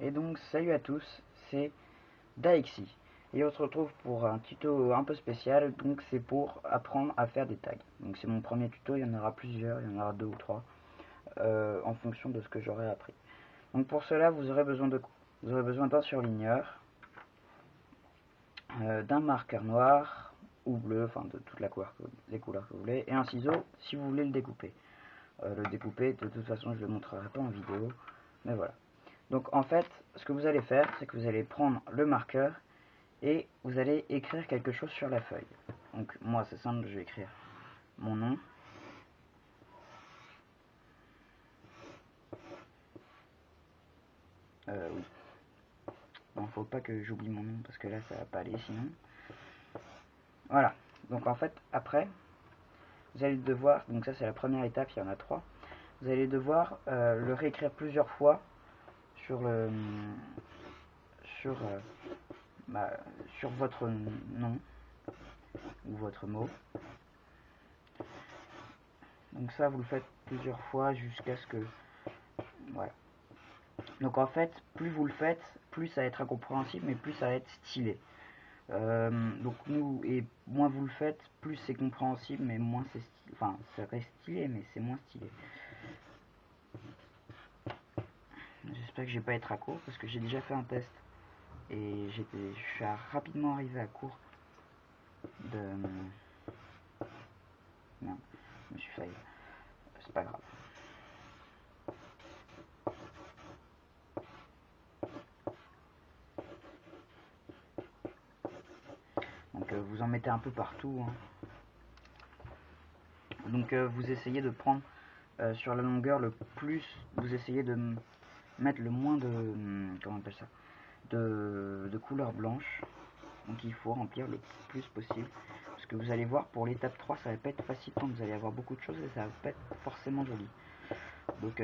Et donc salut à tous, c'est Daexi. Et on se retrouve pour un tuto un peu spécial, donc c'est pour apprendre à faire des tags. Donc c'est mon premier tuto, il y en aura plusieurs, il y en aura 2 ou 3, en fonction de ce que j'aurai appris. Donc pour cela, vous aurez besoin d'un surligneur, d'un marqueur noir ou bleu, enfin de toute les couleurs que vous voulez, et un ciseau si vous voulez le découper. Le découper, de toute façon je ne le montrerai pas en vidéo, mais voilà. Donc en fait, ce que vous allez faire, c'est que vous allez prendre le marqueur et vous allez écrire quelque chose sur la feuille. Donc moi c'est simple, je vais écrire mon nom. Oui. Bon, faut pas que j'oublie mon nom parce que là ça va pas aller sinon. Voilà. Donc en fait, après, vous allez devoir, donc ça c'est la première étape, il y en a 3. Vous allez devoir le réécrire plusieurs fois sur le sur sur votre nom ou votre mot. Donc ça vous le faites plusieurs fois jusqu'à ce que voilà. Donc en fait, plus vous le faites, plus ça va être incompréhensible, mais plus ça va être stylé. Donc et moins vous le faites, plus c'est compréhensible, mais moins c'est stylé. Enfin, ça reste stylé, mais c'est moins stylé. J'espère que je vais pas être à court, parce que j'ai déjà fait un test. Et je suis rapidement arrivé à court de... Non, je me suis failli. C'est pas grave. Donc vous en mettez un peu partout. Hein. Donc vous essayez de prendre sur la longueur le plus, vous essayez de mettre le moins de, comment on appelle ça, de couleur blanche. Donc il faut remplir le plus possible. Parce que vous allez voir, pour l'étape 3, ça va pas être facile quand vous allez avoir beaucoup de choses et ça va pas être forcément joli. Donc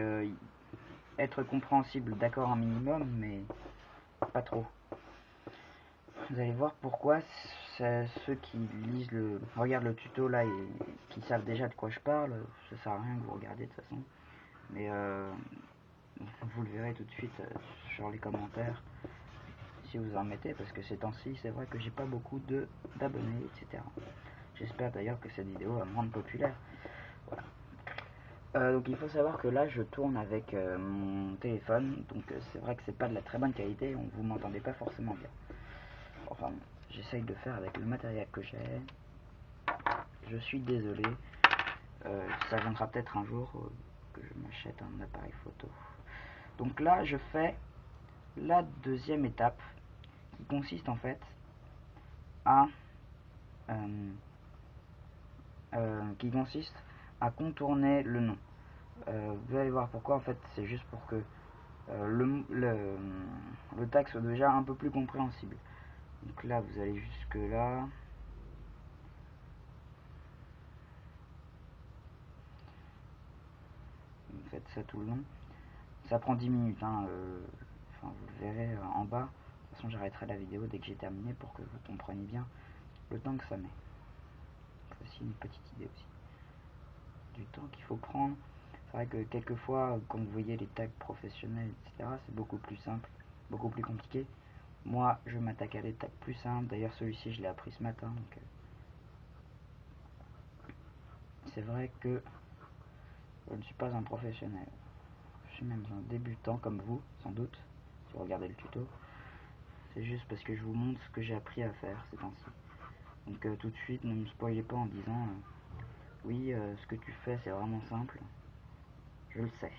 être compréhensible, d'accord, un minimum, mais pas trop. Vous allez voir pourquoi ceux qui lisent regardent le tuto là et qui savent déjà de quoi je parle, ça sert à rien que vous regardiez de toute façon. Mais vous le verrez tout de suite sur les commentaires si vous en mettez, parce que ces temps-ci c'est vrai que j'ai pas beaucoup d'abonnés, etc. J'espère d'ailleurs que cette vidéo va me rendre populaire. Voilà. Donc il faut savoir que là je tourne avec mon téléphone, donc c'est vrai que c'est pas de la très bonne qualité, vous m'entendez pas forcément bien. Enfin, j'essaye de faire avec le matériel que j'ai. Je suis désolé. Ça viendra peut-être un jour que je m'achète un appareil photo. Donc là, je fais la deuxième étape qui consiste en fait à contourner le nom. Vous allez voir pourquoi. En fait, c'est juste pour que le tag soit déjà un peu plus compréhensible. Donc là, vous allez jusque là. Vous faites ça tout le long. Ça prend 10 minutes, hein, enfin, vous le verrez en bas. De toute façon, j'arrêterai la vidéo dès que j'ai terminé pour que vous compreniez bien le temps que ça met. Voici une petite idée aussi du temps qu'il faut prendre. C'est vrai que quelquefois, quand vous voyez les tags professionnels, etc., c'est beaucoup plus simple, beaucoup plus compliqué. Moi, je m'attaque à des tags plus simples. D'ailleurs, celui-ci, je l'ai appris ce matin. Donc, c'est vrai que je ne suis pas un professionnel. Je suis même un débutant comme vous, sans doute, si vous regardez le tuto. C'est juste parce que je vous montre ce que j'ai appris à faire ces temps-ci. Donc tout de suite, ne me spoilez pas en disant oui, ce que tu fais c'est vraiment simple. Je le sais.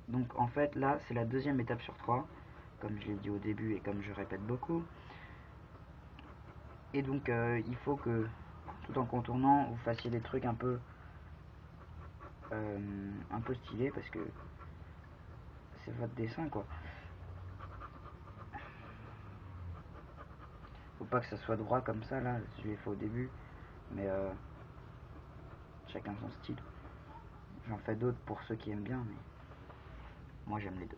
Donc en fait là, c'est la deuxième étape sur 3, comme je l'ai dit au début et comme je répète beaucoup. Et donc il faut que, tout en contournant, vous fassiez des trucs un peu stylés parce que c'est votre dessin quoi. Faut pas que ça soit droit comme ça là, je l'ai fait au début, mais chacun son style. J'en fais d'autres pour ceux qui aiment bien, mais moi j'aime les deux.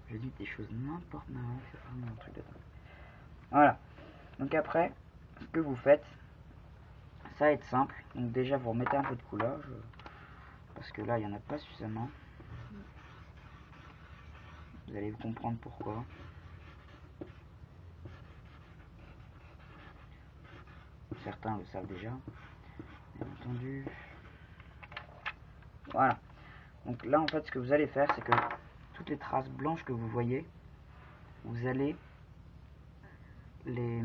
Je dis des choses n'importe quoi, c'est vraiment un truc de dingue. Voilà. Donc après, ce que vous faites, ça va être simple. Donc déjà vous remettez un peu de couleur, parce que là il n'y en a pas suffisamment. Vous allez comprendre pourquoi. Certains le savent déjà, bien entendu. Voilà. Donc là, en fait, ce que vous allez faire, c'est que toutes les traces blanches que vous voyez, vous allez les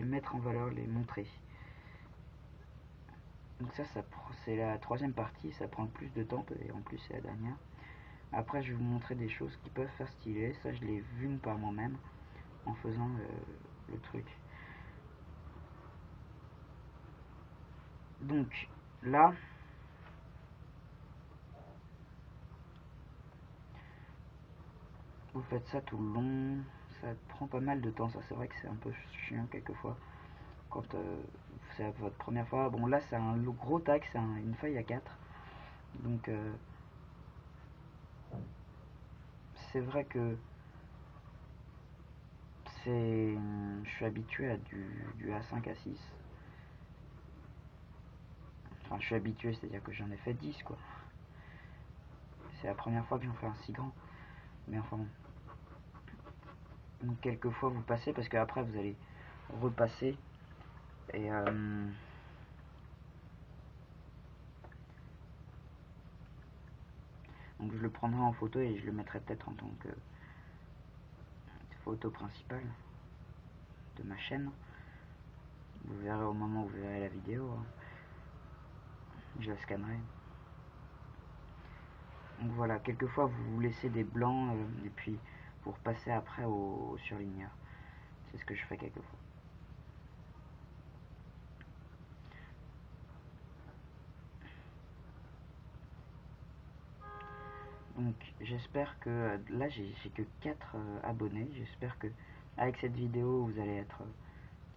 mettre en valeur, les montrer. Donc ça c'est la troisième partie, ça prend le plus de temps, et en plus c'est la dernière. Après, je vais vous montrer des choses qui peuvent faire stylé. Ça, je l'ai vu par moi-même en faisant le truc. Donc là, vous faites ça tout le long. Ça prend pas mal de temps. Ça, c'est vrai que c'est un peu chiant quelquefois quand c'est votre première fois. Bon, là, c'est un gros tag, c'est une feuille A4. Donc c'est vrai que je suis habitué à du A5, A6. Enfin, je suis habitué, c'est-à-dire que j'en ai fait 10, quoi. C'est la première fois que j'en fais un si grand. Mais enfin bon. Donc, quelquefois, vous passez, parce qu'après, vous allez repasser. Et donc, je le prendrai en photo et je le mettrai peut-être en tant que photo principale de ma chaîne. Vous verrez au moment où vous verrez la vidéo. Hein. Je la scannerai. Donc voilà, quelquefois vous laissez des blancs et puis vous repassez après au surligneur. C'est ce que je fais quelquefois. Donc j'espère que là j'ai que 4 abonnés. J'espère que avec cette vidéo vous allez être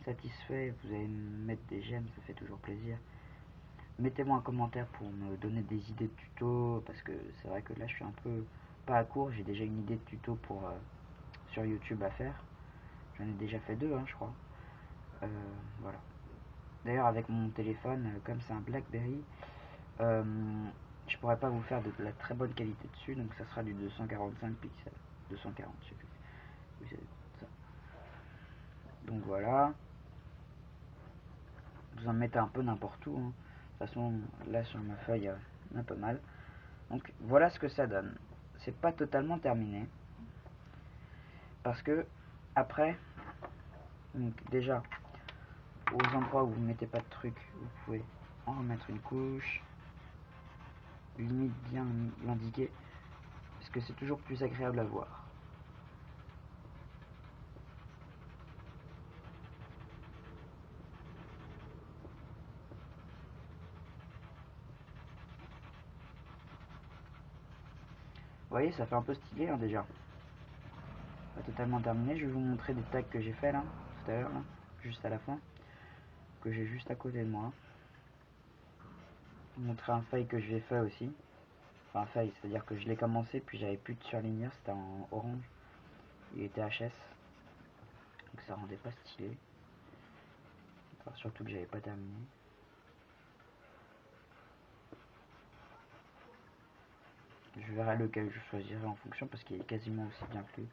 satisfait. Vous allez me mettre des j'aime, ça fait toujours plaisir. Mettez-moi un commentaire pour me donner des idées de tuto parce que c'est vrai que là je suis un peu pas à court. J'ai déjà une idée de tuto pour sur YouTube à faire. J'en ai déjà fait 2 hein, je crois. Voilà. D'ailleurs avec mon téléphone, comme c'est un BlackBerry, je pourrais pas vous faire de la très bonne qualité dessus, donc ça sera du 245 pixels. 240, je sais plus. Oui, c'est ça. Donc voilà. Vous en mettez un peu n'importe où. Hein. De toute façon, là sur ma feuille, il y en a pas mal. Donc voilà ce que ça donne. C'est pas totalement terminé. Parce que après, donc déjà, aux endroits où vous ne mettez pas de trucs, vous pouvez en remettre une couche. Limite bien l'indiquer. Parce que c'est toujours plus agréable à voir. Vous voyez, ça fait un peu stylé hein, déjà. Pas totalement terminé. Je vais vous montrer des tags que j'ai fait là, tout à l'heure, juste à la fin. Que j'ai juste à côté de moi. Vous montrer un feuille que j'ai fait aussi. Enfin, un feuille, c'est-à-dire que je l'ai commencé, puis j'avais plus de surligneur, c'était en orange. Il était HS. Donc ça rendait pas stylé. Enfin, surtout que j'avais pas terminé. Je verrai lequel je choisirai en fonction parce qu'il est quasiment aussi bien que lui.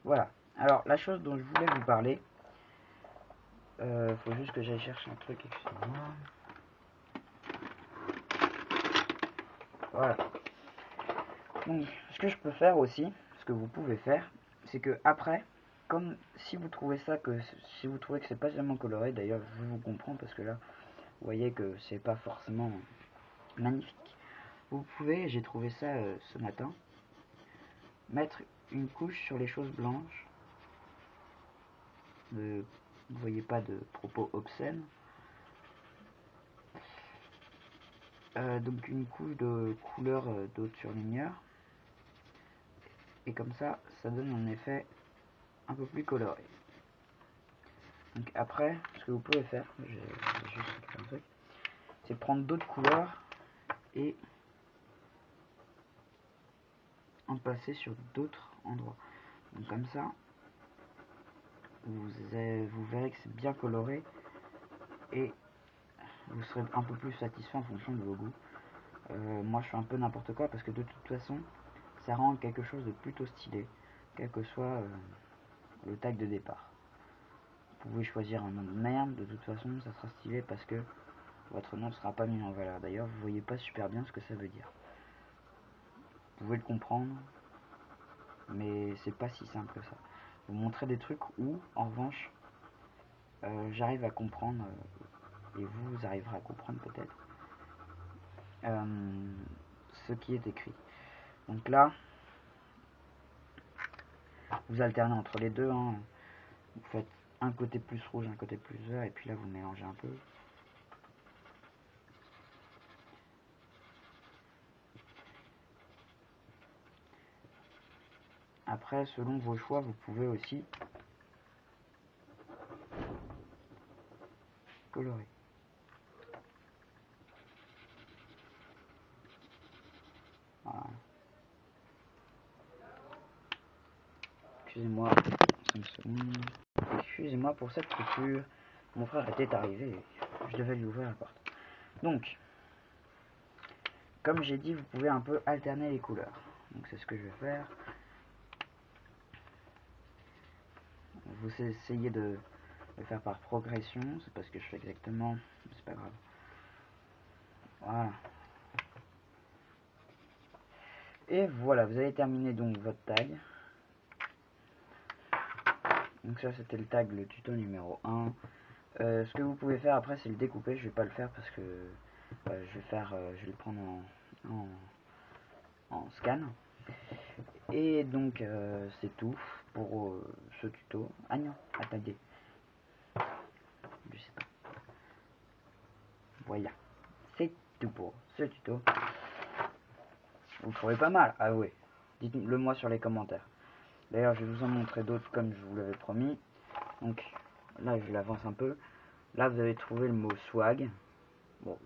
Voilà. Alors, la chose dont je voulais vous parler, faut juste que j'aille chercher un truc, excusez-moi. Voilà. Donc, ce que je peux faire aussi, ce que vous pouvez faire, c'est que après, comme si vous trouvez ça si vous trouvez que c'est pas seulement coloré, d'ailleurs je vous comprends parce que là, vous voyez que c'est pas forcément magnifique. Vous pouvez, j'ai trouvé ça ce matin, mettre une couche sur les choses blanches. Vous voyez pas de propos obscènes. Donc une couche de couleur d'autres surligneurs. Et comme ça donne un effet un peu plus coloré. Donc après, ce que vous pouvez faire, j'ai juste un truc, c'est prendre d'autres couleurs et en passer sur d'autres endroits. Donc comme ça, vous verrez que c'est bien coloré et vous serez un peu plus satisfait en fonction de vos goûts. Moi je fais un peu n'importe quoi parce que de toute façon ça rend quelque chose de plutôt stylé, quel que soit le tag de départ. Vous pouvez choisir un nom de merde, de toute façon ça sera stylé parce que votre nom ne sera pas mis en valeur. D'ailleurs vous voyez pas super bien ce que ça veut dire. Vous pouvez le comprendre, mais c'est pas si simple que ça. Vous montrer des trucs où en revanche j'arrive à comprendre et vous arriverez à comprendre peut-être ce qui est écrit. Donc là vous alternez entre les deux, hein. Vous faites un côté plus rouge, un côté plus vert, et puis là vous mélangez un peu. Après, selon vos choix, vous pouvez aussi colorer. Voilà. Excusez-moi, 5 secondes. Excusez-moi pour cette coupure. Mon frère était arrivé et je devais lui ouvrir la porte. Donc, comme j'ai dit, vous pouvez un peu alterner les couleurs. Donc c'est ce que je vais faire. Vous essayez de le faire par progression. C'est pas ce que je fais exactement. C'est pas grave. Voilà. Et voilà, vous avez terminé donc votre tag. Donc ça c'était le tag, le tuto numéro 1. Ce que vous pouvez faire après c'est le découper. Je vais pas le faire parce que je vais le prendre en scan. Et donc c'est tout pour ce tuto. Ah non, attendez. Je sais pas. Voilà. C'est tout pour ce tuto. Vous le trouvez pas mal, ah ouais. Dites-le moi sur les commentaires. D'ailleurs je vais vous en montrer d'autres comme je vous l'avais promis. Donc là je l'avance un peu. Là vous avez trouvé le mot swag. Bon,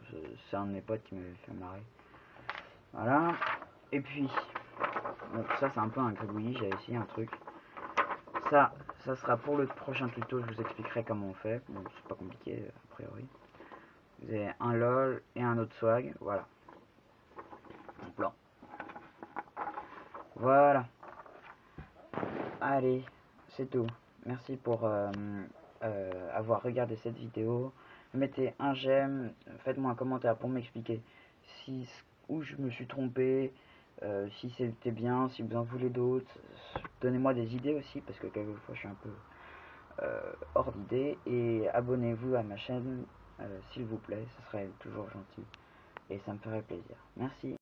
c'est un de mes potes qui m'avait fait marrer. Voilà. Et puis, bon, ça c'est un peu un gribouillis, j'avais essayé un truc. Ça sera pour le prochain tuto, je vous expliquerai comment on fait. Bon, c'est pas compliqué, a priori. Vous avez un LOL et un autre swag, voilà. En plan. Voilà. Allez, c'est tout. Merci pour avoir regardé cette vidéo. Mettez un j'aime, faites-moi un commentaire pour m'expliquer où je me suis trompé, si c'était bien, si vous en voulez d'autres. Donnez-moi des idées aussi, parce que quelquefois je suis un peu hors d'idée. Et abonnez-vous à ma chaîne, s'il vous plaît, ce serait toujours gentil. Et ça me ferait plaisir. Merci.